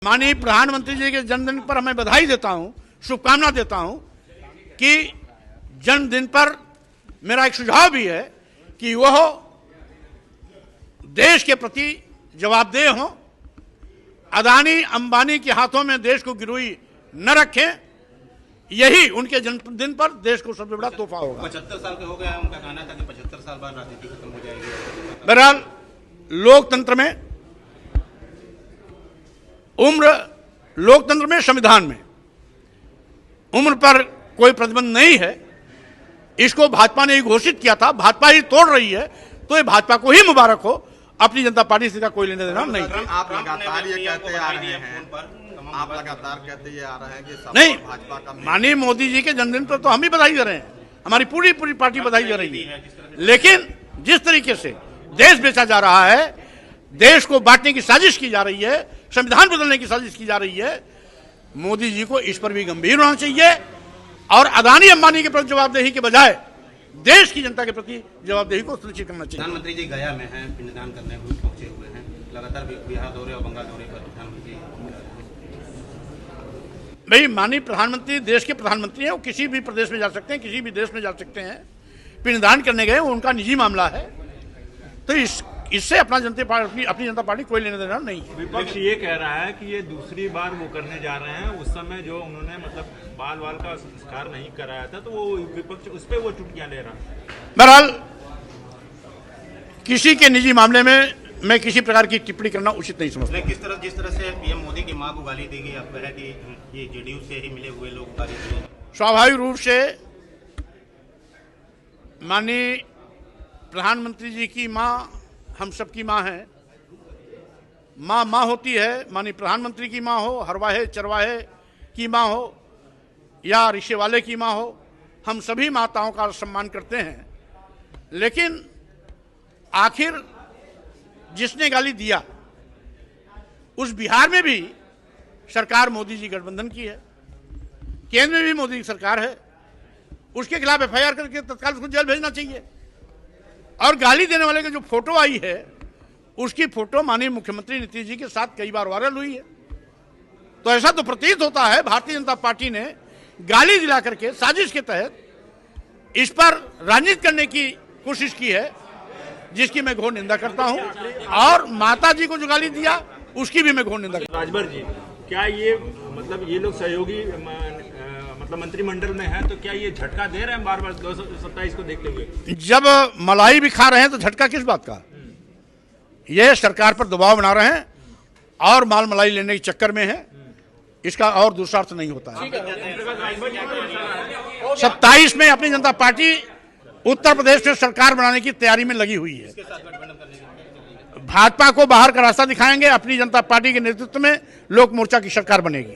माननीय प्रधानमंत्री जी के जन्मदिन पर मैं बधाई देता हूं, शुभकामना देता हूं कि जन्मदिन पर मेरा एक सुझाव भी है कि वह देश के प्रति जवाबदेह हों, अदानी अंबानी के हाथों में देश को गिरोई न रखें। यही उनके जन्मदिन पर देश को सबसे बड़ा तोहफा होगा। 75 साल के हो गए, उनका कहना था कि 75 साल बाद राजनीति खत्म हो जाएगी। बहरहाल लोकतंत्र में उम्र, लोकतंत्र में, संविधान में उम्र पर कोई प्रतिबंध नहीं है। इसको भाजपा ने ही घोषित किया था, भाजपा ही तोड़ रही है, तो ये भाजपा को ही मुबारक हो। अपनी जनता पार्टी से कोई लेने देना नहीं। आप लगातार ये कहते आ रहे हैं, आप लगातार कहते ये आ रहे हैं कि नहीं, भाजपा का माननीय मोदी जी के जन्मदिन पर तो हम ही बधाई दे रहे हैं, हमारी पूरी पार्टी बधाई दे रही है। लेकिन जिस तरीके से देश बेचा जा रहा है, देश को बांटने की साजिश की जा रही है, संविधान बदलने की साजिश की जा रही है, मोदी जी को इस पर भी गंभीर होना चाहिए और अदानी अंबानी के प्रति जवाबदेही के बजाय देश की जनता के प्रति जवाबदेही को सुनिश्चित करना चाहिए। प्रधानमंत्री जी गया में हैं, पिंडदान करने पहुंचे हुए हैं, लगातार बिहार दौरे और बंगाल दौरे पर प्रधानमंत्री। भाई, माननीय प्रधानमंत्री देश के प्रधानमंत्री हैं, वो किसी भी प्रदेश में जा सकते हैं, किसी भी देश में जा सकते हैं। पिंडदान करने गए, वो उनका निजी मामला है, तो इससे अपनी जनता पार्टी कोई लेने देना नहीं है। विपक्ष ये कह रहा है कि ये दूसरी बार वो करने जा रहे हैं। उस समय जो उन्होंने बाल का संस्कार नहीं कराया था, तो वो विपक्ष उस पर वो चुटकियां ले रहा है। बहरहाल किसी के निजी मामले में मैं किसी प्रकार की टिप्पणी करना उचित नहीं समझता। जिस तरह से पीएम मोदी की मां को गाली दी गई, अब है कि ये जेडीयू से ही मिले हुए लोग गाली दिए। स्वाभाविक रूप से माननीय प्रधानमंत्री जी की मां हम सबकी मां है। मां होती है, माननीय प्रधानमंत्री की मां हो, हरवाहे चरवाहे की मां हो या रिक्शे वाले की मां हो, हम सभी माताओं का सम्मान करते हैं। लेकिन आखिर जिसने गाली दिया, उस बिहार में भी सरकार मोदी जी गठबंधन की है, केंद्र में भी मोदी की सरकार है, उसके खिलाफ एफआईआर करके तत्काल उसको जेल भेजना चाहिए। और गाली देने वाले की जो फोटो आई है, उसकी फोटो माननीय मुख्यमंत्री नीतीश जी के साथ कई बार वायरल हुई है। तो ऐसा तो प्रतीत होता है भारतीय जनता पार्टी ने गाली दिला करके साजिश के तहत इस पर राजनीति करने की कोशिश की है, जिसकी मैं घोर निंदा करता हूं। और माता जी को जो गाली दिया, उसकी भी मैं घोर निंदा करता हूं। राजभर जी, क्या ये ये लोग सहयोगी मंत्रिमंडल में है, तो क्या ये झटका दे रहे हैं बार 227 को देखते हुए? जब मलाई भी खा रहे हैं तो झटका किस बात का? ये सरकार पर दबाव बना रहे हैं और माल मलाई लेने के चक्कर में है, इसका और दूसरा अर्थ नहीं होता है। 27 में अपनी जनता पार्टी उत्तर प्रदेश में सरकार बनाने की तैयारी में लगी हुई है। भाजपा को बाहर का रास्ता दिखाएंगे, अपनी जनता पार्टी के नेतृत्व में लोक मोर्चा की सरकार बनेगी।